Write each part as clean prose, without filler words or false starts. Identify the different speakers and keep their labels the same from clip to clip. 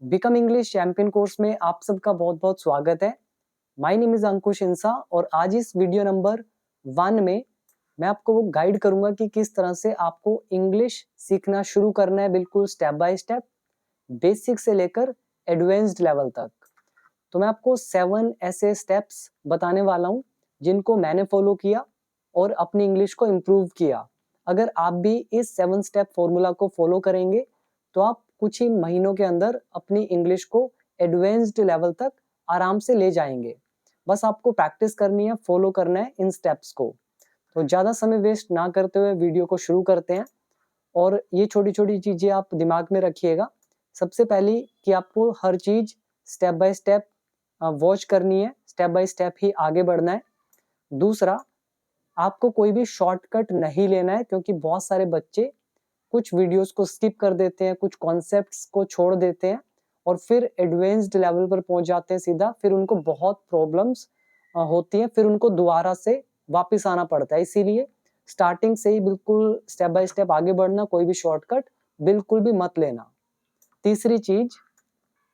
Speaker 1: Become English champion course में आप सबका बहुत बहुत स्वागत है। माय नेम इज अंकुश इंसा और आज इस वीडियो नंबर 1 में मैं आपको वो गाइड करूंगा कि किस तरह से आपको इंग्लिश सीखना शुरू करना है, बिल्कुल स्टेप बाय स्टेप, बेसिक से लेकर एडवांस्ड लेवल तक। तो मैं आपको 7 ऐसे स्टेप्स बताने वाला हूँ जिनको मैंने फॉलो किया और अपनी इंग्लिश को इम्प्रूव किया। अगर आप भी इस 7 स्टेप फॉर्मूला को फॉलो करेंगे तो आप कुछ ही महीनों के अंदर अपनी इंग्लिश को एडवांस्ड लेवल तक आराम से ले जाएंगे। बस आपको प्रैक्टिस करनी है, फॉलो करना है इन स्टेप्स को। तो ज़्यादा समय वेस्ट ना करते हुए वीडियो को शुरू करते हैं। और ये छोटी छोटी चीज़ें आप दिमाग में रखिएगा। सबसे पहली कि आपको हर चीज़ स्टेप बाय स्टेप वॉच करनी है, स्टेप बाय स्टेप ही आगे बढ़ना है। दूसरा, आपको कोई भी शॉर्टकट नहीं लेना है, क्योंकि बहुत सारे बच्चे कुछ वीडियोस को स्किप कर देते हैं, कुछ कॉन्सेप्ट्स को छोड़ देते हैं और फिर एडवांस्ड लेवल पर पहुंच जाते हैं सीधा। फिर उनको बहुत प्रॉब्लम्स होती हैं, फिर उनको दोबारा से वापस आना पड़ता है। इसीलिए स्टार्टिंग से ही बिल्कुल स्टेप बाय स्टेप आगे बढ़ना, कोई भी शॉर्टकट बिल्कुल भी मत लेना। तीसरी चीज,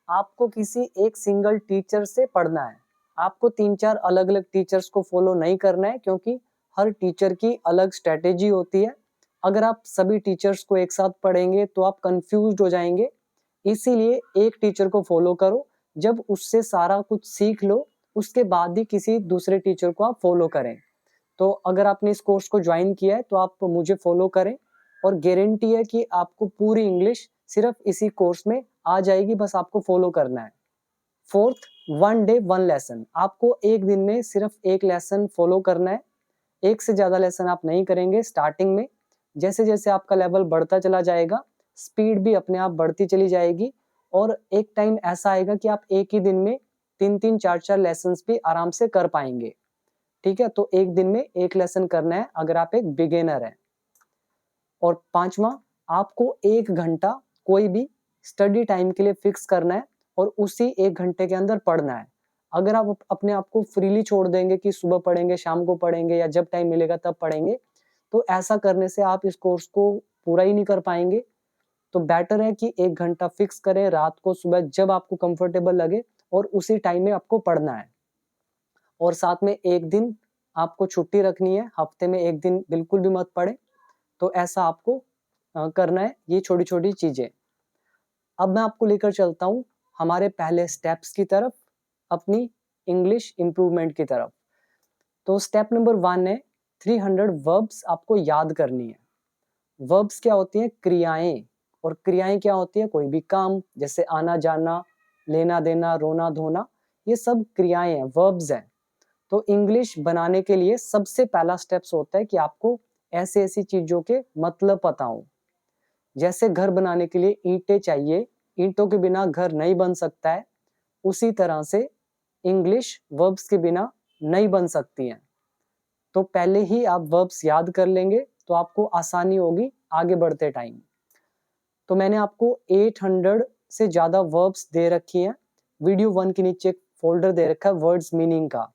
Speaker 1: आपको किसी एक सिंगल टीचर से पढ़ना है। आपको 3-4 अलग अलग टीचर्स को फॉलो नहीं करना है, क्योंकि हर टीचर की अलग स्ट्रेटेजी होती है। अगर आप सभी टीचर्स को एक साथ पढ़ेंगे तो आप कंफ्यूज हो जाएंगे। इसीलिए एक टीचर को फॉलो करो, जब उससे सारा कुछ सीख लो उसके बाद ही किसी दूसरे टीचर को आप फॉलो करें। तो अगर आपने इस कोर्स को ज्वाइन किया है तो आप मुझे फॉलो करें और गारंटी है कि आपको पूरी इंग्लिश सिर्फ इसी कोर्स में आ जाएगी, बस आपको फॉलो करना है। Fourth, 1 day 1 lesson. आपको एक दिन में सिर्फ एक लेसन फॉलो करना है। एक से ज्यादा लेसन आप नहीं करेंगे स्टार्टिंग में। जैसे जैसे आपका लेवल बढ़ता चला जाएगा, स्पीड भी अपने आप बढ़ती चली जाएगी और एक टाइम ऐसा आएगा कि आप एक ही दिन में 3-3 4-4 लेसन भी आराम से कर पाएंगे। ठीक है, तो एक दिन में एक लेसन करना है अगर आप एक बिगिनर हैं। और पांचवा, आपको 1 घंटा कोई भी स्टडी टाइम के लिए फिक्स करना है और उसी 1 घंटे के अंदर पढ़ना है। अगर आप अपने आप को फ्रीली छोड़ देंगे कि सुबह पढ़ेंगे, शाम को पढ़ेंगे या जब टाइम मिलेगा तब पढ़ेंगे, तो ऐसा करने से आप इस कोर्स को पूरा ही नहीं कर पाएंगे। तो बेटर है कि 1 घंटा फिक्स करें रात को, सुबह जब आपको कंफर्टेबल लगे, और उसी टाइम में आपको पढ़ना है। और साथ में एक दिन आपको छुट्टी रखनी है, हफ्ते में एक दिन बिल्कुल भी मत पढ़े। तो ऐसा आपको करना है, ये छोटी छोटी चीजें। अब मैं आपको लेकर चलता हूँ हमारे पहले स्टेप्स की तरफ, अपनी इंग्लिश इंप्रूवमेंट की तरफ। तो स्टेप नंबर 1 है 300 वर्ब्स आपको याद करनी है। वर्ब्स क्या होती हैं? क्रियाएं। और क्रियाएं क्या होती है? कोई भी काम, जैसे आना जाना, लेना देना, रोना धोना, ये सब क्रियाएं हैं, वर्ब्स हैं। तो इंग्लिश बनाने के लिए सबसे पहला स्टेप्स होता है कि आपको ऐसे ऐसी चीजों के मतलब पता हो। जैसे घर बनाने के लिए ईंटें चाहिए, ईंटों के बिना घर नहीं बन सकता है, उसी तरह से इंग्लिश वर्ब्स के बिना नहीं बन सकती हैं। तो पहले ही आप वर्ब्स याद कर लेंगे तो आपको आसानी होगी आगे बढ़ते टाइम। तो मैंने आपको 800 से ज्यादा वर्ब्स दे रखी हैं। वीडियो 1 के नीचे एक फोल्डर दे रखा है वर्ड्स मीनिंग का।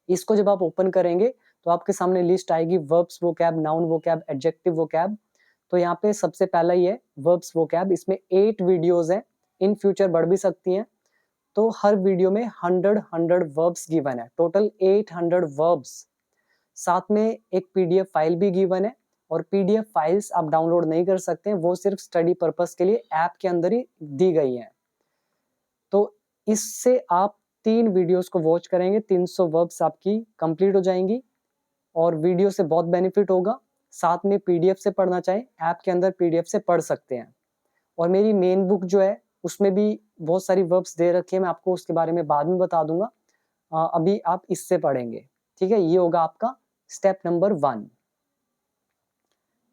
Speaker 1: इसको जब आप ओपन करेंगे तो आपके सामने लिस्ट आएगी, verbs vocab, noun vocab, adjective vocab. तो यहाँ पे सबसे पहला ही है वर्ब्स वोकैब। इसमें 8 वीडियोस हैं, इन फ्यूचर बढ़ भी सकती हैं। तो हर वीडियो में 100 वर्ब्स गिवन है, टोटल 800 वर्ब्स। साथ में एक पीडीएफ फाइल भी गिवन है, और पीडीएफ फाइल्स आप डाउनलोड नहीं कर सकते हैं, वो सिर्फ स्टडी पर्पस के लिए ऐप के अंदर ही दी गई हैं। तो इससे आप 3 वीडियोस को वॉच करेंगे, 300 वर्ब्स आपकी कंप्लीट हो जाएंगी और वीडियो से बहुत बेनिफिट होगा। साथ में पीडीएफ से पढ़ना चाहें, ऐप के अंदर पीडीएफ से पढ़ सकते हैं। और मेरी मेन बुक जो है उसमें भी बहुत सारी वर्ब्स दे रखी है, मैं आपको उसके बारे में बाद में बता दूंगा। अभी आप इससे पढ़ेंगे। ठीक है, ये होगा आपका step number 1।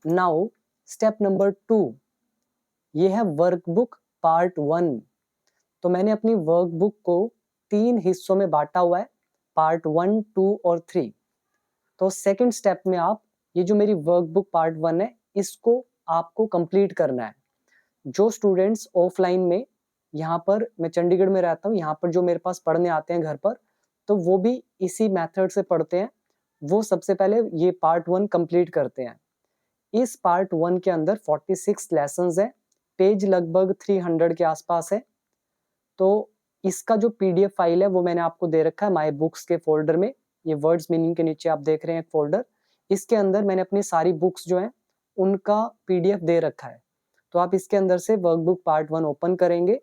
Speaker 1: Now step number 2, ये है वर्कबुक पार्ट 1। तो मैंने अपनी वर्कबुक को 3 हिस्सों में बांटा हुआ है, पार्ट 1, 2 और 3। तो सेकंड स्टेप में आप ये जो मेरी वर्कबुक पार्ट 1 है, इसको आपको कंप्लीट करना है। जो स्टूडेंट्स ऑफलाइन में, यहाँ पर मैं चंडीगढ़ में रहता हूँ, यहाँ पर जो मेरे पास पढ़ने आते हैं घर पर, तो वो भी इसी मेथड से पढ़ते हैं। वो सबसे पहले ये पार्ट 1 कंप्लीट करते हैं। इस पार्ट 1 के अंदर 46 लेसन्स हैं, पेज लगभग 300 के आसपास है। तो इसका जो पीडीएफ फाइल है वो मैंने आपको दे रखा है माई बुक्स के फोल्डर में। ये वर्ड्स मीनिंग के नीचे आप देख रहे हैं एक फोल्डर, इसके अंदर मैंने अपनी सारी बुक्स जो हैं उनका पीडीएफ दे रखा है। तो आप इसके अंदर से वर्कबुक पार्ट 1 ओपन करेंगे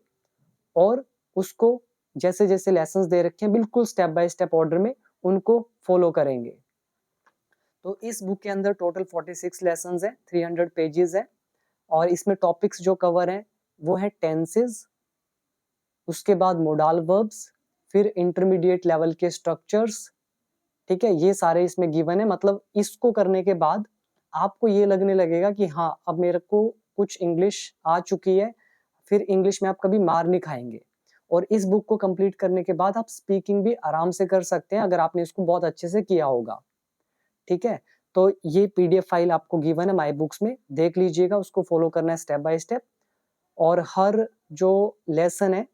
Speaker 1: और उसको जैसे जैसे लेसन्स दे रखे हैं बिल्कुल स्टेप बाय स्टेप ऑर्डर में उनको फॉलो करेंगे। तो इस बुक के अंदर टोटल 46 लेसन्स हैं, 300 पेजेस है और इसमें टॉपिक्स जो कवर हैं वो है टेंसेस, उसके बाद मोडाल वर्ब्स, फिर इंटरमीडिएट लेवल के स्ट्रक्चर्स, ठीक है, ये सारे इसमें गिवन है। मतलब इसको करने के बाद आपको ये लगने लगेगा कि हाँ अब मेरे को कुछ इंग्लिश आ चुकी है, फिर इंग्लिश में आप कभी मार नहीं खाएंगे। और इस बुक को कंप्लीट करने के बाद आप स्पीकिंग भी आराम से कर सकते हैं अगर आपने इसको बहुत अच्छे से किया होगा, ठीक है। तो ये पीडीएफ फाइल आपको गिवन है माई बुक्स में, देख लीजिएगा, उसको फॉलो करना है स्टेप बाय स्टेप। और हर जो लेसन है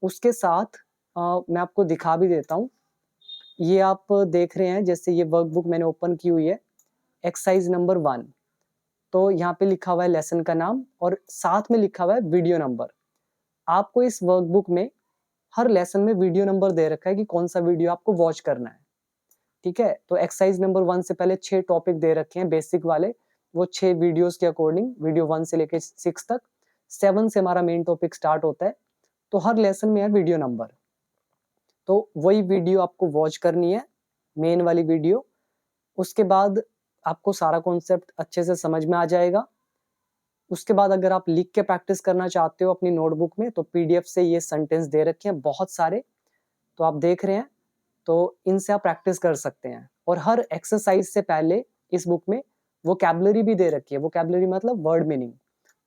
Speaker 1: उसके साथ मैं आपको दिखा भी देता हूँ। ये आप देख रहे हैं, जैसे ये वर्कबुक मैंने ओपन की हुई है, एक्सरसाइज नंबर 1। तो यहाँ पे लिखा हुआ है लेसन का नाम और साथ में लिखा हुआ है वीडियो नंबर। आपको इस वर्कबुक में हर लेसन में वीडियो नंबर दे रखा है कि कौन सा वीडियो आपको वॉच करना है, ठीक है। तो एक्सरसाइज नंबर 1 से पहले 6 टॉपिक दे रखे हैं बेसिक वाले, वो 6 वीडियोस के अकॉर्डिंग, वीडियो 1 से लेके 6 तक। 7 से हमारा मेन टॉपिक स्टार्ट होता है। तो हर लेसन में है वीडियो नंबर, तो वही वीडियो आपको वॉच करनी है, मेन वाली वीडियो। उसके बाद आपको सारा कॉन्सेप्ट अच्छे से समझ में आ जाएगा। उसके बाद अगर आप लिख के प्रैक्टिस करना चाहते हो अपनी नोटबुक में, तो पीडीएफ से ये सेंटेंस दे रखे हैं बहुत सारे, तो आप देख रहे हैं, तो इनसे आप प्रैक्टिस कर सकते हैं। और हर एक्सरसाइज से पहले इस बुक में वोकैबुलरी भी दे रखी है। वोकैबुलरी मतलब वर्ड मीनिंग।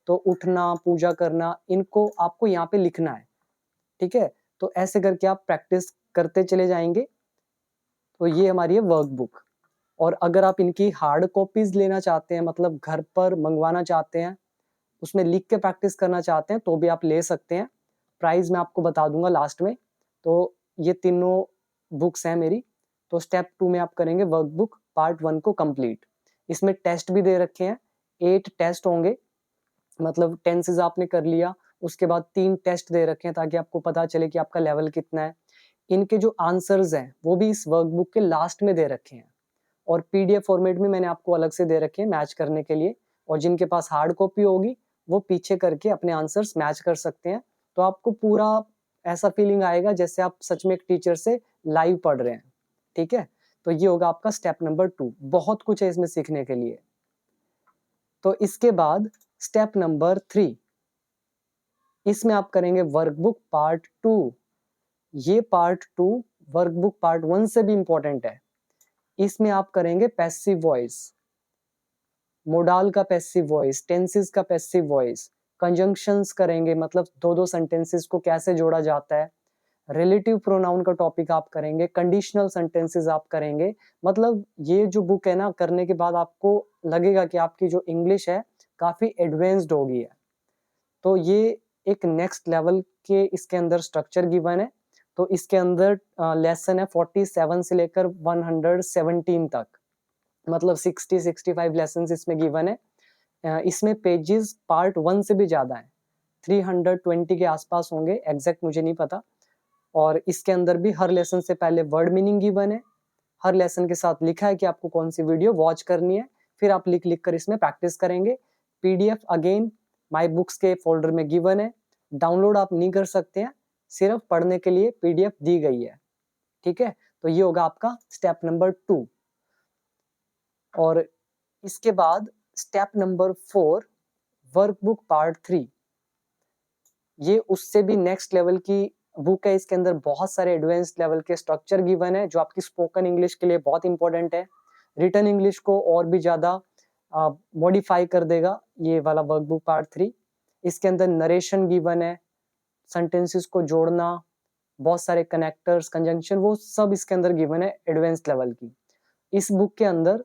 Speaker 1: तो उठना, पूजा करना, इनको आपको यहाँ पे लिखना है, ठीक है। तो ऐसे करके आप प्रैक्टिस करते चले जाएंगे। तो ये हमारी है वर्कबुक। और अगर आप इनकी हार्ड कॉपीज लेना चाहते हैं, मतलब घर पर मंगवाना चाहते हैं, उसमें लिख के प्रैक्टिस करना चाहते हैं, तो भी आप ले सकते हैं। प्राइस मैं आपको बता दूंगा लास्ट में। तो ये तीनों बुक्स हैं मेरी। तो स्टेप 2 में आप करेंगे वर्कबुक पार्ट 1 को कंप्लीट। इसमें टेस्ट भी दे रखे हैं, 8 टेस्ट होंगे। मतलब टेंसेस आपने कर लिया, उसके बाद 3 टेस्ट दे रखे हैं ताकि आपको पता चले कि आपका लेवल कितना है। इनके जो आंसर्स हैं वो भी इस वर्कबुक के लास्ट में दे रखे हैं और पीडीएफ फॉर्मेट में मैंने आपको अलग से दे रखे हैं मैच करने के लिए। और जिनके पास हार्ड कॉपी होगी वो पीछे करके अपने आंसर्स मैच कर सकते हैं। तो आपको पूरा ऐसा फीलिंग आएगा जैसे आप सच में एक टीचर से लाइव पढ़ रहे हैं, ठीक है। तो ये होगा आपका स्टेप नंबर 2। बहुत कुछ है इसमें सीखने के लिए। तो इसके बाद स्टेप नंबर 3, इसमें आप करेंगे वर्कबुक पार्ट 2। ये पार्ट 2 वर्कबुक पार्ट 1 से भी इंपॉर्टेंट है। इसमें आप करेंगे पैसिव वॉइस, मोडाल का पैसिव वॉइस, टेंसेस का पैसिव वॉइस, कंजंक्शंस करेंगे, मतलब दो दो सेंटेंसेस को कैसे जोड़ा जाता है। रिलेटिव प्रोनाउन का टॉपिक आप करेंगे, कंडीशनल सेंटेंसेस आप करेंगे। मतलब ये जो बुक है ना, करने के बाद आपको लगेगा कि आपकी जो इंग्लिश है काफी एडवांस्ड हो गई है। तो ये एक नेक्स्ट लेवल के इसके अंदर स्ट्रक्चर गिवन है। तो इसके अंदर लेसन है 47 से लेकर 117 तक, मतलब 60-65 लेसन इसमें गिवन है। इसमें पेजेस पार्ट 1 से भी ज्यादा है, 320 के आसपास होंगे, एग्जैक्ट मुझे नहीं पता। और इसके अंदर भी हर लेसन से पहले वर्ड मीनिंग गिवन है, हर लेसन के साथ लिखा है कि आपको कौन सी वीडियो वॉच करनी है, फिर आप लिख लिख कर इसमें प्रैक्टिस करेंगे। पीडीएफ अगेन माई बुक्स के फोल्डर में गिवन है, डाउनलोड आप नहीं कर सकते हैं, सिर्फ पढ़ने के लिए पीडीएफ दी गई है, ठीक है। तो ये होगा आपका स्टेप नंबर 2। और इसके बाद स्टेप नंबर 4 वर्कबुक पार्ट 3। ये उससे भी नेक्स्ट लेवल की बुक है। इसके अंदर बहुत सारे एडवांस्ड लेवल के स्ट्रक्चर गिवन है जो आपकी स्पोकन इंग्लिश के लिए बहुत इंपॉर्टेंट है। रिटन इंग्लिश को और भी ज्यादा मॉडिफाई कर देगा ये वाला वर्कबुक पार्ट 3। इसके अंदर नरेशन गिवन है, सेंटेंसेस को जोड़ना, बहुत सारे कनेक्टर्स, कंजंक्शन, वो सब इसके अंदर गिवन है एडवांस्ड लेवल की। इस बुक के अंदर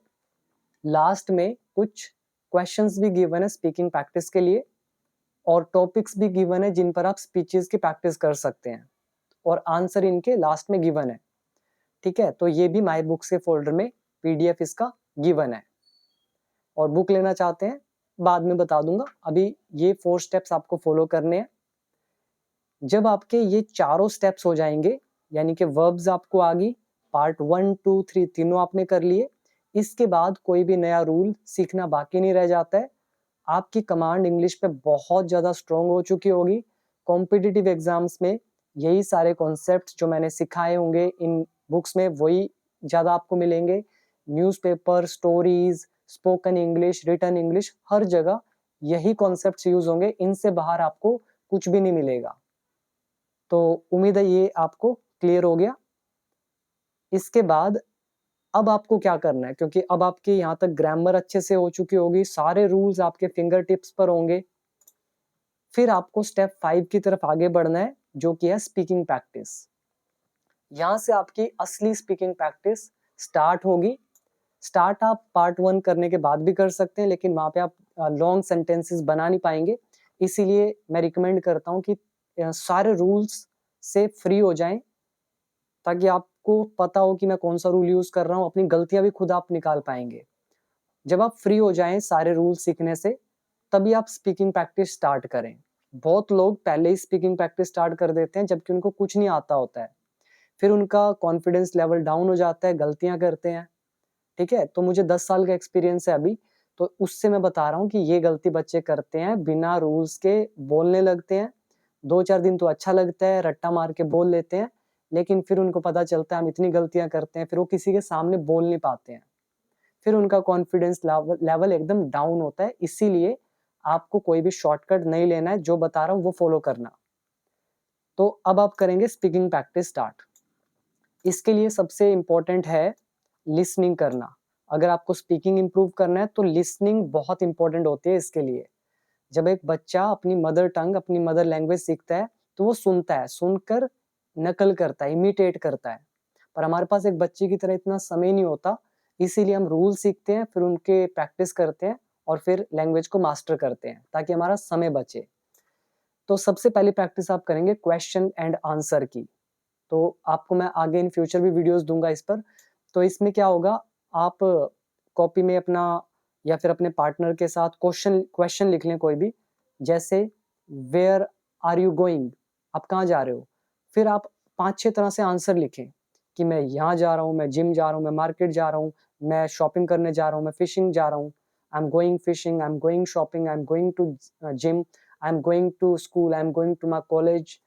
Speaker 1: लास्ट में कुछ क्वेश्चंस भी गिवन है स्पीकिंग प्रैक्टिस के लिए, और टॉपिक्स भी गिवन है जिन पर आप स्पीचेस की प्रैक्टिस कर सकते हैं, और आंसर इनके लास्ट में गिवन है, ठीक है। तो ये भी माई बुक्स के फोल्डर में पीडीएफ इसका गिवन है। और बुक लेना चाहते हैं बाद में बता दूंगा, अभी ये 4 स्टेप्स आपको फॉलो करने हैं। जब आपके ये चारों स्टेप्स हो जाएंगे, यानी कि वर्ब्स आपको आ गई, पार्ट 1 2 3 तीनों आपने कर लिए, इसके बाद कोई भी नया रूल सीखना बाकी नहीं रह जाता है। आपकी कमांड इंग्लिश पे बहुत ज़्यादा स्ट्रॉन्ग हो चुकी होगी। कॉम्पिटिटिव एग्जाम्स में यही सारे कॉन्सेप्ट जो मैंने सिखाए होंगे इन बुक्स में वही ज़्यादा आपको मिलेंगे। Newspaper, stories, spoken English, written English, हर जगह यही कॉन्सेप्ट्स यूज होंगे। इनसे बाहर आपको कुछ भी नहीं मिलेगा। तो उम्मीद है ये आपको क्लियर हो गया। इसके बाद अब आपको क्या करना है, क्योंकि अब आपके यहाँ तक ग्रामर अच्छे से हो चुकी होगी, सारे रूल्स आपके फिंगर टिप्स पर होंगे। फिर आपको स्टेप 5 की तरफ आगे बढ़ना है, जो कि है स्पीकिंग प्रैक्टिस। यहाँ से आपकी असली स्पीकिंग प्रैक्टिस स्टार्ट होगी। स्टार्ट आप पार्ट 1 करने के बाद भी कर सकते हैं, लेकिन वहाँ पे आप लॉन्ग सेंटेंसेस बना नहीं पाएंगे। इसीलिए मैं रिकमेंड करता हूँ कि सारे रूल्स से फ्री हो जाएं, ताकि आपको पता हो कि मैं कौन सा रूल यूज कर रहा हूँ, अपनी गलतियां भी खुद आप निकाल पाएंगे। जब आप फ्री हो जाएं सारे रूल सीखने से, तभी आप स्पीकिंग प्रैक्टिस स्टार्ट करें। बहुत लोग पहले ही स्पीकिंग प्रैक्टिस स्टार्ट कर देते हैं जबकि उनको कुछ नहीं आता होता है। फिर उनका कॉन्फिडेंस लेवल डाउन हो जाता है, गलतियां करते हैं। ठीक है, तो मुझे 10 साल का एक्सपीरियंस है अभी, तो उससे मैं बता रहा हूँ कि ये गलती बच्चे करते हैं, बिना रूल्स के बोलने लगते हैं। 2-4 दिन तो अच्छा लगता है, रट्टा मार के बोल लेते हैं, लेकिन फिर उनको पता चलता है हम इतनी गलतियां करते हैं, फिर वो किसी के सामने बोल नहीं पाते हैं। फिर उनका कॉन्फिडेंस लेवल एकदम डाउन होता है। इसीलिए आपको कोई भी शॉर्टकट नहीं लेना है, जो बता रहा हूँ वो फॉलो करना। तो अब आप करेंगे स्पीकिंग प्रैक्टिस स्टार्ट। इसके लिए सबसे इंपॉर्टेंट है लिसनिंग करना। अगर आपको स्पीकिंग इंप्रूव करना है तो लिसनिंग बहुत इंपॉर्टेंट होती है इसके लिए। जब एक बच्चा अपनी मदर टंग, अपनी मदर लैंग्वेज सीखता है तो वो सुनता है, सुनकर नकल करता है, इमिटेट करता है। पर हमारे पास एक बच्चे की तरह इतना समय नहीं होता, इसीलिए हम रूल सीखते हैं, फिर उनके प्रैक्टिस करते हैं और फिर लैंग्वेज को मास्टर करते हैं ताकि हमारा समय बचे। तो सबसे पहली प्रैक्टिस आप करेंगे क्वेश्चन एंड आंसर की। तो आपको मैं आगे इन फ्यूचर भी वीडियोस दूंगा इस पर। तो इसमें क्या होगा, आप कॉपी में अपना या फिर अपने पार्टनर के साथ क्वेश्चन लिख लें कोई भी, जैसे वेयर आर यू गोइंग, आप कहाँ जा रहे हो। फिर आप 5-6 तरह से आंसर लिखें कि मैं यहाँ जा रहा हूँ, मैं जिम जा रहा हूँ, मैं मार्केट जा रहा हूँ, मैं शॉपिंग करने जा रहा हूँ, मैं फिशिंग जा रहा हूँ, I am going fishing, I am going shopping, I am going to gym, I am going to school, I am going to my college,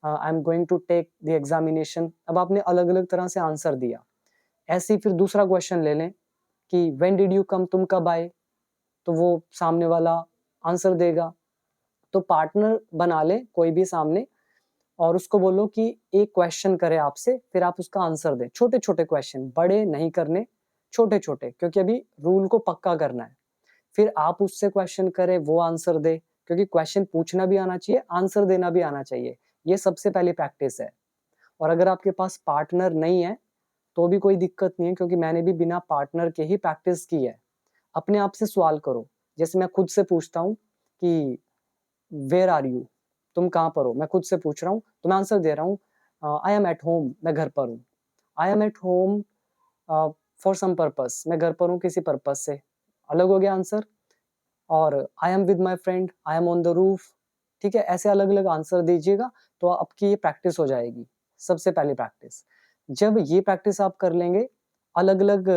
Speaker 1: I am going to take the examination. अब आपने अलग अलग तरह से answer दिया। ऐसे ही फिर दूसरा क्वेश्चन ले लें कि व्हेन डिड यू कम, तुम कब आए, तो वो सामने वाला आंसर देगा। तो पार्टनर बना ले कोई भी सामने और उसको बोलो कि एक क्वेश्चन करे आपसे, फिर आप उसका आंसर दें। छोटे छोटे क्वेश्चन, बड़े नहीं करने, छोटे छोटे, क्योंकि अभी रूल को पक्का करना है। फिर आप उससे क्वेश्चन करें, वो आंसर दे, क्योंकि क्वेश्चन पूछना भी आना चाहिए, आंसर देना भी आना चाहिए। ये सबसे पहली प्रैक्टिस है। और अगर आपके पास पार्टनर नहीं है तो भी कोई दिक्कत नहीं है, क्योंकि मैंने भी बिना पार्टनर के ही प्रैक्टिस की है। अपने आप से सवाल करो, जैसे मैं खुद से पूछता हूँ कि वेयर आर यू, तुम कहाँ पर हो, मैं खुद से पूछ रहा हूँ तो मैं आंसर दे रहा हूँ आई एम एट होम, मैं घर पर हूँ। I am at home for some purpose, मैं घर पर हूँ किसी पर्पस से, अलग हो गया आंसर। और I am with my friend, I am on the roof. ठीक है, ऐसे अलग अलग आंसर दीजिएगा तो आपकी ये प्रैक्टिस हो जाएगी। सबसे पहली प्रैक्टिस, जब ये प्रैक्टिस आप कर लेंगे, अलग अलग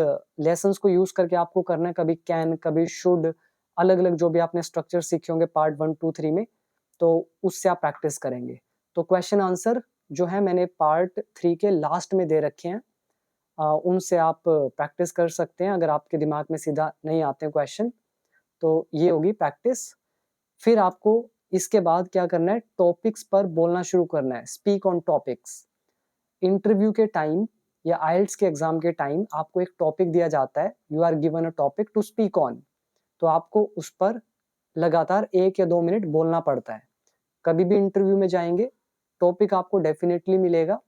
Speaker 1: लेसन्स को यूज करके आपको करना है, कभी कैन, कभी शुड, अलग अलग जो भी आपने स्ट्रक्चर सीखे होंगे पार्ट 1 2 3 में, तो उससे आप प्रैक्टिस करेंगे। तो क्वेश्चन आंसर जो है मैंने पार्ट 3 के लास्ट में दे रखे हैं, उनसे आप प्रैक्टिस कर सकते हैं अगर आपके दिमाग में सीधा नहीं आते हैं क्वेश्चन। तो ये होगी प्रैक्टिस। फिर आपको इसके बाद क्या करना है, टॉपिक्स पर बोलना शुरू करना है, स्पीक ऑन टॉपिक्स। इंटरव्यू के टाइम या आइल्स के एग्जाम के टाइम आपको एक टॉपिक दिया जाता है, you are given a topic to speak on, तो आपको उस पर लगातार 1 या 2 मिनट बोलना पड़ता है। कभी भी इंटरव्यू में जाएंगे, टॉपिक आपको डेफिनेटली मिलेगा,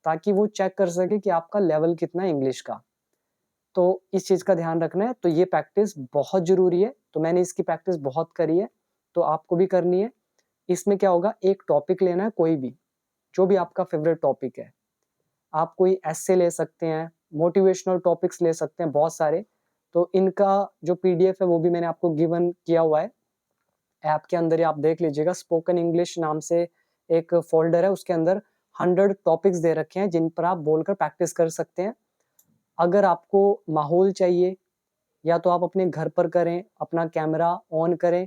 Speaker 1: ताकि वो चेक कर सके कि आपका लेवल कितना है इंग्लिश का। तो इस चीज का ध्यान रखना है। तो ये प्रैक्टिस बहुत जरूरी है, तो मैंने इसकी प्रैक्टिस बहुत करी है, तो आपको भी करनी है। इसमें क्या होगा, एक टॉपिक लेना है कोई भी, जो भी आपका फेवरेट टॉपिक है। आप कोई एस्से ले सकते हैं, मोटिवेशनल टॉपिक्स ले सकते हैं, बहुत सारे। तो इनका जो पीडीएफ है वो भी मैंने आपको गिवन किया हुआ है ऐप के अंदर ही, आप देख लीजिएगा। स्पोकन इंग्लिश नाम से एक फोल्डर है, उसके अंदर 100 टॉपिक्स दे रखे हैं जिन पर आप बोलकर प्रैक्टिस कर सकते हैं। अगर आपको माहौल चाहिए, या तो आप अपने घर पर करें, अपना कैमरा ऑन करें,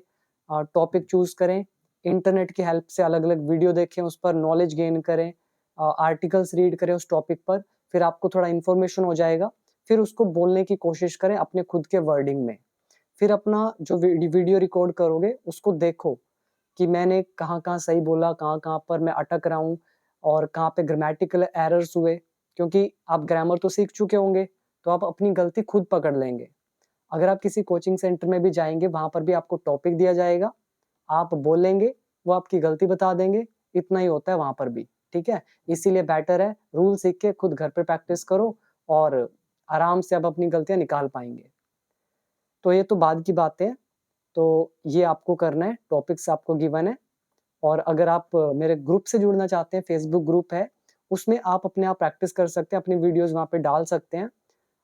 Speaker 1: टॉपिक चूज करें, इंटरनेट की हेल्प से अलग अलग वीडियो देखें, उस पर नॉलेज गेन करें, आर्टिकल्स रीड करें उस टॉपिक पर, फिर आपको थोड़ा इन्फॉर्मेशन हो जाएगा, फिर उसको बोलने की कोशिश करें अपने खुद के वर्डिंग में। फिर अपना जो वीडियो रिकॉर्ड करोगे उसको देखो कि मैंने कहाँ कहाँ सही बोला, कहाँ कहाँ पर मैं अटक रहा हूँ, और कहाँ पे ग्रामेटिकल एरर्स हुए, क्योंकि आप ग्रामर तो सीख चुके होंगे, तो आप अपनी गलती खुद पकड़ लेंगे। अगर आप किसी कोचिंग सेंटर में भी जाएंगे, वहां पर भी आपको टॉपिक दिया जाएगा, आप बोलेंगे, वो आपकी गलती बता देंगे, इतना ही होता है वहां पर भी, ठीक है। इसीलिए बेटर है रूल सीख के खुद घर पे प्रैक्टिस करो, और आराम से आप अपनी गलतियां निकाल पाएंगे। तो ये तो बाद की बातें हैं, तो ये आपको करना है, टॉपिक्स आपको गिवन है। और अगर आप मेरे ग्रुप से जुड़ना चाहते हैं, फेसबुक ग्रुप है, उसमें आप अपने आप प्रैक्टिस कर सकते हैं, अपनी वीडियोस वहाँ पे डाल सकते हैं,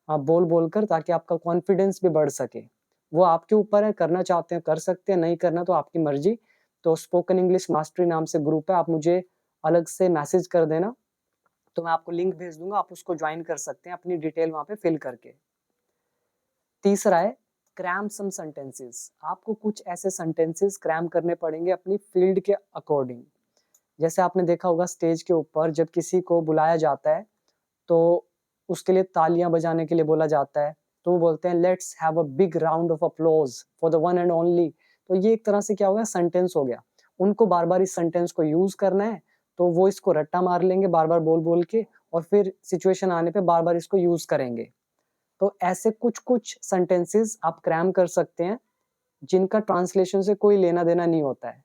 Speaker 1: आप बोल बोल कर, ताकि आपका कॉन्फिडेंस भी बढ़ सके। वो आपके ऊपर है, करना चाहते हैं कर सकते हैं, नहीं करना तो आपकी मर्जी। तो स्पोकन इंग्लिश मास्टरी नाम से ग्रुप है, आप मुझे अलग से मैसेज कर देना, तो मैं आपको लिंक भेज दूंगा, आप उसको ज्वाइन कर सकते हैं अपनी डिटेल वहाँ पे फिल करके। तीसरा है क्रैम सम सेंटेंसेस। आपको कुछ ऐसे सेंटेंसेस क्रैम करने पड़ेंगे अपनी फील्ड के अकॉर्डिंग। जैसे आपने देखा होगा स्टेज के ऊपर जब किसी को बुलाया जाता है, तो उसके लिए तालियां बजाने के लिए बोला जाता है, तो वो बोलते हैं let's have a big round of applause for the one and only. तो ये एक तरह से क्या हो गया, सेंटेंस हो गया। उनको बार बार इस सेंटेंस को यूज करना है, तो वो इसको रट्टा मार लेंगे बार बार बोल बोल के, और फिर सिचुएशन आने पे बार बार इसको यूज करेंगे। तो ऐसे कुछ कुछ सेंटेंसेस आप क्रैम कर सकते हैं, जिनका ट्रांसलेशन से कोई लेना देना नहीं होता है।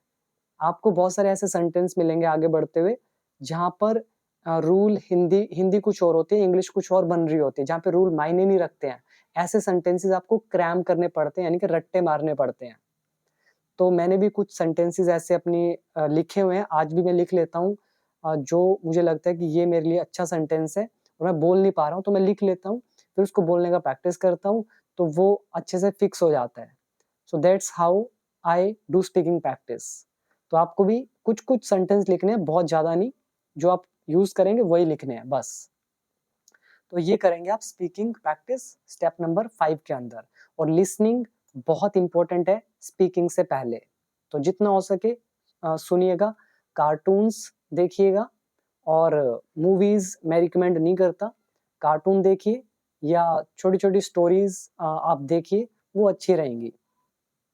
Speaker 1: आपको बहुत सारे ऐसे सेंटेंस मिलेंगे आगे बढ़ते हुए, जहां पर रूल हिंदी हिंदी कुछ और होती है, इंग्लिश कुछ और बन रही होती है, जहाँ पे रूल मायने नहीं रखते हैं। ऐसे सेंटेंसेस आपको क्रैम करने पड़ते हैं, यानी कि रट्टे मारने पड़ते हैं। तो मैंने भी कुछ सेंटेंसेस ऐसे अपनी लिखे हुए हैं, आज भी मैं लिख लेता हूँ, जो मुझे लगता है कि ये मेरे लिए अच्छा सेंटेंस है और मैं बोल नहीं पा रहा हूँ, तो मैं लिख लेता हूँ, फिर उसको बोलने का प्रैक्टिस करता हूँ, तो वो अच्छे से फिक्स हो जाता है। So that's how I do speaking practice. तो आपको भी कुछ कुछ सेंटेंस लिखने हैं, बहुत ज्यादा नहीं, जो आप यूज करेंगे वही लिखने हैं बस। तो ये करेंगे आप स्पीकिंग प्रैक्टिस स्टेप नंबर 5 के अंदर। और लिसनिंग बहुत इंपॉर्टेंट है स्पीकिंग से पहले, तो जितना हो सके सुनिएगा, कार्टून्स देखिएगा, और मूवीज मैं रिकमेंड नहीं करता, कार्टून देखिए या छोटी छोटी स्टोरीज आप देखिए, वो अच्छी रहेंगी।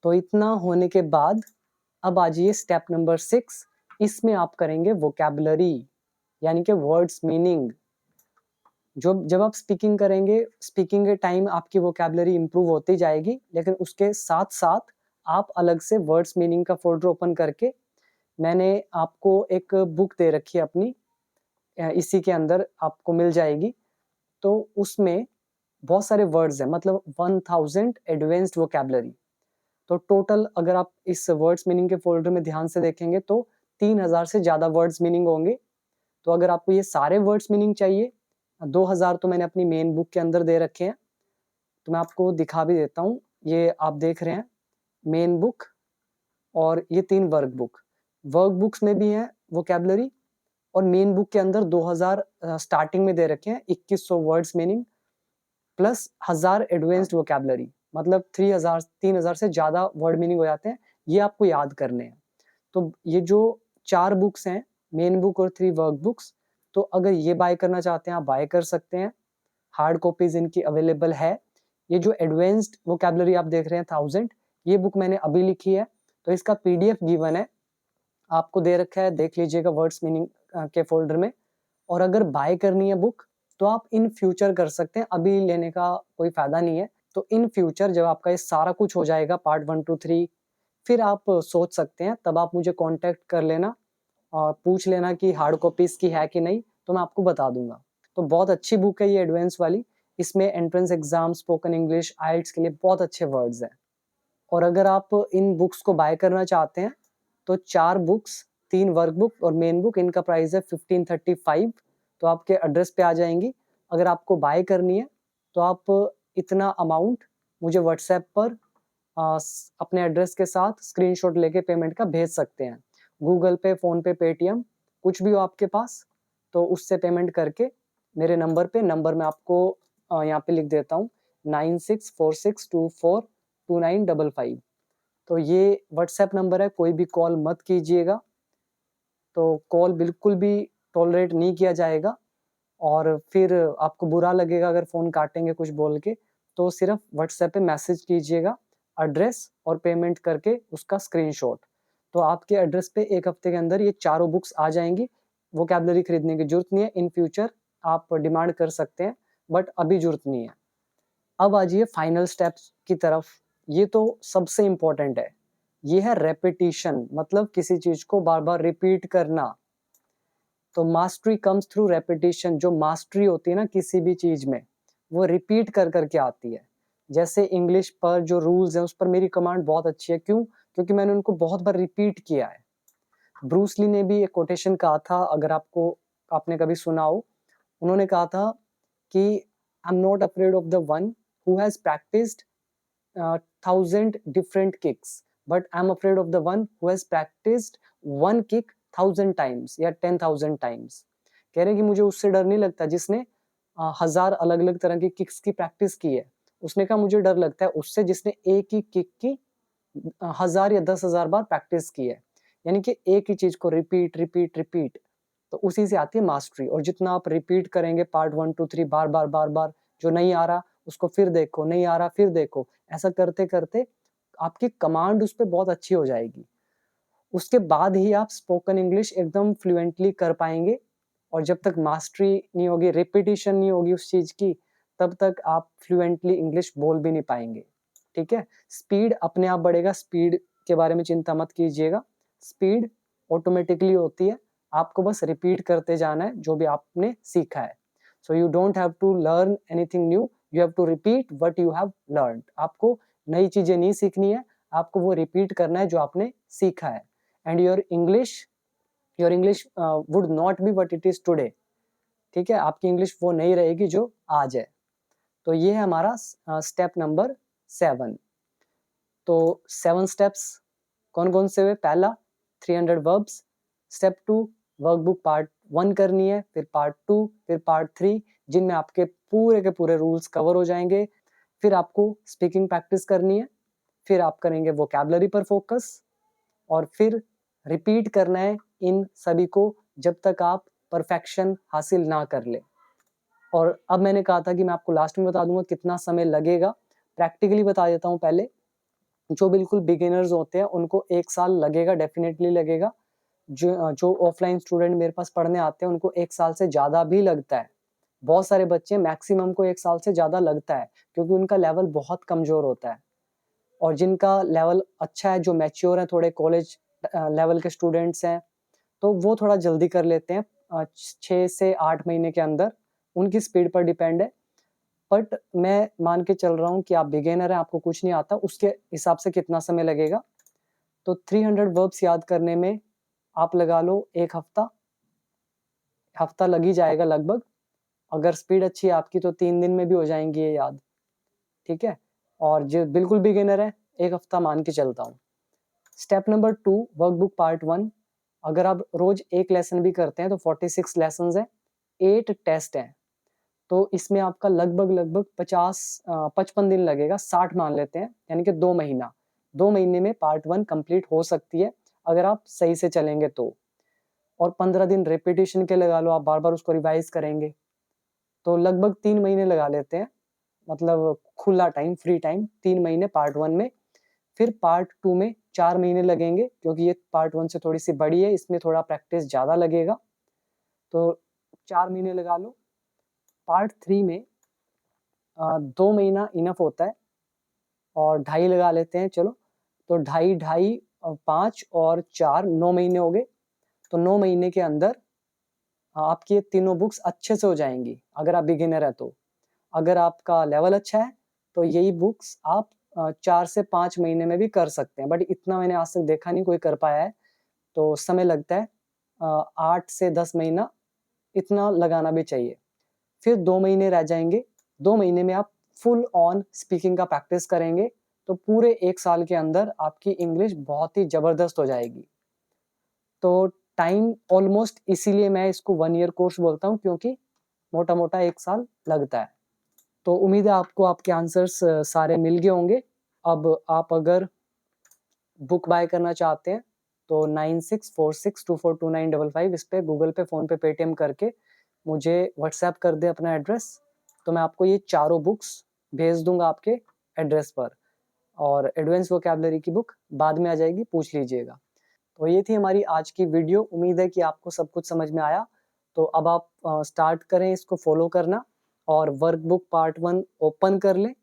Speaker 1: तो इतना होने के बाद अब आ जाइए स्टेप नंबर 6। इसमें आप करेंगे वोकैबुलरी, यानी कि वर्ड्स मीनिंग। जो जब आप स्पीकिंग करेंगे, स्पीकिंग के टाइम आपकी वोकैबुलरी इंप्रूव होती जाएगी, लेकिन उसके साथ साथ आप अलग से वर्ड्स मीनिंग का फोल्डर ओपन करके, मैंने आपको एक बुक दे रखी है अपनी, इसी के अंदर आपको मिल जाएगी। तो उसमें बहुत सारे वर्ड्स हैं, मतलब 1000 एडवांस्ड वोकैबुलरी। तो टोटल अगर आप इस वर्ड्स मीनिंग के फोल्डर में ध्यान से देखेंगे, तो 3000 से ज्यादा वर्ड्स मीनिंग होंगे। तो अगर आपको ये सारे वर्ड्स मीनिंग चाहिए, 2000 तो मैंने अपनी मेन बुक के अंदर दे रखे हैं, तो मैं आपको दिखा भी देता हूँ। ये आप देख रहे हैं मेन बुक, और ये 3 वर्क बुक। वर्क बुक्स में भी है वोकैबुलरी, और मेन बुक के अंदर 2000 स्टार्टिंग में दे रखे हैं, 2100 words meaning plus 1000 advanced vocabulary, मतलब 3000 से ज्यादा वर्ड मीनिंग हो जाते हैं। ये आपको याद करने हैं। तो ये जो 4 बुक्स हैं, मेन बुक और 3 वर्क बुक्स, तो अगर ये बाय करना चाहते हैं आप बाय कर सकते हैं, हार्ड कॉपीज इनकी अवेलेबल है। ये जो एडवांस्ड वोकैबुलरी आप देख रहे हैं 1000, ये बुक मैंने अभी लिखी है, तो इसका पीडीएफ गिवन है, आपको दे रखा है, देख लीजिएगा वर्ड्स मीनिंग के फोल्डर में। और अगर बाय करनी है बुक, तो आप इन फ्यूचर कर सकते हैं, अभी लेने का कोई फायदा नहीं है। तो इन फ्यूचर जब आपका ये सारा कुछ हो जाएगा, पार्ट 1 2 3, फिर आप सोच सकते हैं, तब आप मुझे कांटेक्ट कर लेना और पूछ लेना कि हार्ड कॉपीज की है कि नहीं, तो मैं आपको बता दूंगा। तो बहुत अच्छी बुक है ये एडवांस वाली, इसमें एंट्रेंस एग्जाम, स्पोकन इंग्लिश, आइल्स के लिए बहुत अच्छे वर्ड्स हैं। और अगर आप इन बुक्स को बाय करना चाहते हैं, तो 4 बुक्स, 3 वर्क बुक और मेन बुक, इनका प्राइस है 1535, तो आपके एड्रेस पे आ जाएंगी। अगर आपको बाय करनी है, तो आप इतना अमाउंट मुझे व्हाट्सएप पर अपने एड्रेस के साथ स्क्रीनशॉट लेके पेमेंट का भेज सकते हैं। गूगल पे, फोन पे, पेटीएम कुछ भी हो आपके पास तो उससे पेमेंट करके मेरे नंबर मैं आपको यहाँ पे लिख देता हूँ 9646242955। तो ये व्हाट्सएप नंबर है, कोई भी कॉल मत कीजिएगा। तो कॉल बिल्कुल भी टॉलरेट नहीं किया जाएगा और फिर आपको बुरा लगेगा अगर फ़ोन काटेंगे कुछ बोल के। तो सिर्फ व्हाट्सएप पे मैसेज कीजिएगा एड्रेस और पेमेंट करके उसका स्क्रीनशॉट। तो आपके एड्रेस पे 1 हफ्ते के अंदर ये चारों बुक्स आ जाएँगी। वोकैब्युलरी खरीदने की ज़रूरत नहीं है, इन फ्यूचर आप डिमांड कर सकते हैं, बट अभी ज़रूरत नहीं है। अब आ जाइए फाइनल स्टेप्स की तरफ। ये तो सबसे इम्पोर्टेंट है। ये है रेपिटिशन, मतलब किसी चीज़ को बार-बार रिपीट करना। तो मास्टरी कम्स थ्रू रेपिटिशन। जो मास्टरी होती है ना किसी भी चीज में, वो रिपीट कर करके आती है। जैसे इंग्लिश पर जो रूल्स हैं उस पर मेरी कमांड बहुत अच्छी है। क्यों? क्योंकि मैंने उनको बहुत बार रिपीट किया है। ब्रूस ली ने भी एक कोटेशन कहा था, अगर आपने कभी सुना हो। उन्होंने कहा था कि I am not afraid of the one who has practised 1000 different kicks, but I'm afraid of the one who has practiced one kick 1000 times या 10,000 times। कह रहे हैं कि मुझे उससे डर नहीं लगता जिसने 1000 अलग अलग तरह की किक्स की प्रैक्टिस की है। उसने कहा मुझे डर लगता है उससे जिसने एक ही किक की 1000 या 10,000 बार प्रैक्टिस की है। यानी कि एक ही चीज को रिपीट रिपीट रिपीट, तो उसी से आती है मास्टरी। और जितना आप रिपीट करेंगे पार्ट 1 2 3 बार बार बार बार, जो नहीं आ रहा उसको फिर देखो, नहीं आ रहा फिर देखो, ऐसा करते करते आपकी कमांड उस पर बहुत अच्छी हो जाएगी। उसके बाद ही आप स्पोकन इंग्लिश एकदम फ्लुएंटली कर पाएंगे। और जब तक मास्टरी नहीं होगी, रिपीटिशन नहीं होगी उस चीज की, तब तक आप फ्लुएंटली इंग्लिश बोल भी नहीं पाएंगे। ठीक है, स्पीड अपने आप बढ़ेगा, स्पीड के बारे में चिंता मत कीजिएगा। स्पीड ऑटोमेटिकली होती है, आपको बस रिपीट करते जाना है जो भी आपने सीखा है। So you don't have to learn anything new, you have to repeat what you have learned. आपको नई चीजें नहीं सीखनी है, आपको वो रिपीट करना है जो आपने सीखा है। And your English would not be what it is today. ठीक है, आपकी इंग्लिश वो नहीं रहेगी जो आज है। तो ये है हमारा स्टेप नंबर 7। तो 7 स्टेप्स कौन कौन से हुए? पहला 300 वर्ब्स, स्टेप 2 वर्कबुक पार्ट 1 करनी है, फिर पार्ट 2, फिर पार्ट 3, जिनमें आपके पूरे के पूरे रूल्स कवर हो जाएंगे। फिर आपको स्पीकिंग प्रैक्टिस करनी है, फिर आप करेंगे वोकैबुलरी पर फोकस, और फिर रिपीट करना है इन सभी को जब तक आप परफेक्शन हासिल ना कर ले। और अब मैंने कहा था कि मैं आपको लास्ट में बता दूंगा कितना समय लगेगा। प्रैक्टिकली बता देता हूँ पहले। जो बिल्कुल बिगिनर्स होते हैं उनको 1 साल लगेगा, डेफिनेटली लगेगा। जो ऑफलाइन स्टूडेंट मेरे पास पढ़ने आते हैं उनको 1 साल से ज़्यादा भी लगता है। बहुत सारे बच्चे मैक्सिमम को 1 साल से ज़्यादा लगता है, क्योंकि उनका लेवल बहुत कमज़ोर होता है। और जिनका लेवल अच्छा है, जो मैच्योर है, थोड़े कॉलेज लेवल के स्टूडेंट्स हैं, तो वो थोड़ा जल्दी कर लेते हैं 6 से 8 महीने के अंदर। उनकी स्पीड पर डिपेंड है। बट मैं मान के चल रहा हूँ कि आप बिगिनर हैं, आपको कुछ नहीं आता, उसके हिसाब से कितना समय लगेगा। तो 300 वर्ब्स याद करने में आप लगा लो 1 हफ्ता लग ही जाएगा लगभग। अगर स्पीड अच्छी है आपकी तो 3 दिन में भी हो जाएंगी ये याद। ठीक है, और जो बिल्कुल बिगिनर है 1 हफ्ता मान के चलता हूँ। Step number 2 workbook part 1। अगर आप रोज एक लेसन भी करते हैं तो 46 लेसन हैं, 8 टेस्ट हैं। तो इसमें आपका लगभग 55 दिन लगेगा, 60 मान लेते हैं, यानी कि 2 महीना। 2 महीने में पार्ट 1 कंप्लीट हो सकती है अगर आप सही से चलेंगे तो। और 15 दिन रिपीटिशन के लगा लो, आप बार बार उसको रिवाइज करेंगे तो लगभग 3 महीने लगा लेते हैं। मतलब खुला टाइम, फ्री टाइम 3 महीने पार्ट 1 में। फिर पार्ट 2 में 4 महीने लगेंगे, क्योंकि ये पार्ट 1 से थोड़ी सी बड़ी है, इसमें थोड़ा प्रैक्टिस ज़्यादा लगेगा, तो 4 महीने लगा लो। पार्ट 3 में 2 महीना इनफ होता है, और 2.5 लगा लेते हैं चलो। तो 2.5 5 और 4 9 महीने हो गए। तो 9 महीने के अंदर आपकी ये तीनों बुक्स अच्छे से हो जाएंगी, अगर आप बिगिनर है तो। अगर आपका लेवल अच्छा है तो यही बुक्स आप 4 से 5 महीने में भी कर सकते हैं, बट इतना मैंने आज तक देखा नहीं कोई कर पाया है, तो समय लगता है 8 से 10 महीना, इतना लगाना भी चाहिए। फिर 2 महीने रह जाएंगे। 2 महीने में आप फुल ऑन स्पीकिंग का प्रैक्टिस करेंगे, तो पूरे 1 साल के अंदर आपकी इंग्लिश बहुत ही जबरदस्त हो जाएगी। तो टाइम ऑलमोस्ट, इसीलिए मैं इसको 1 ईयर कोर्स बोलता हूँ, क्योंकि मोटा मोटा 1 साल लगता है। तो उम्मीद है आपको आपके आंसर्स सारे मिल गए होंगे। अब आप अगर बुक बाय करना चाहते हैं तो 9646242955 इस पे गूगल पे, फोन पे, पेटीएम करके मुझे व्हाट्सएप कर दे अपना एड्रेस, तो मैं आपको ये चारों बुक्स भेज दूंगा आपके एड्रेस पर। और एडवांस वोकैबुलरी की बुक बाद में आ जाएगी, पूछ लीजिएगा। तो ये थी हमारी आज की वीडियो। उम्मीद है कि आपको सब कुछ समझ में आया। तो अब आप स्टार्ट करें इसको फॉलो करना, और वर्कबुक पार्ट 1 ओपन कर लें।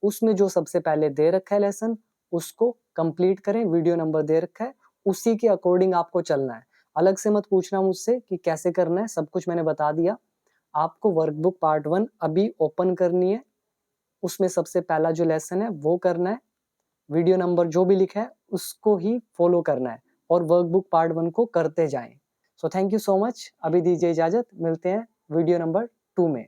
Speaker 1: उसमें जो सबसे पहले दे रखा है लेसन, उसको कंप्लीट करें। वीडियो नंबर दे रखा है, उसी के अकॉर्डिंग आपको चलना है। अलग से मत पूछना मुझसे कि कैसे करना है, सब कुछ मैंने बता दिया। आपको वर्कबुक पार्ट 1 अभी ओपन करनी है, उसमें सबसे पहला जो लेसन है वो करना है। वीडियो नंबर जो भी लिखा है उसको ही फॉलो करना है, और वर्कबुक पार्ट 1 को करते जाएं। So thank you so much. अभी दीजिए इजाजत, मिलते हैं वीडियो नंबर 2 में।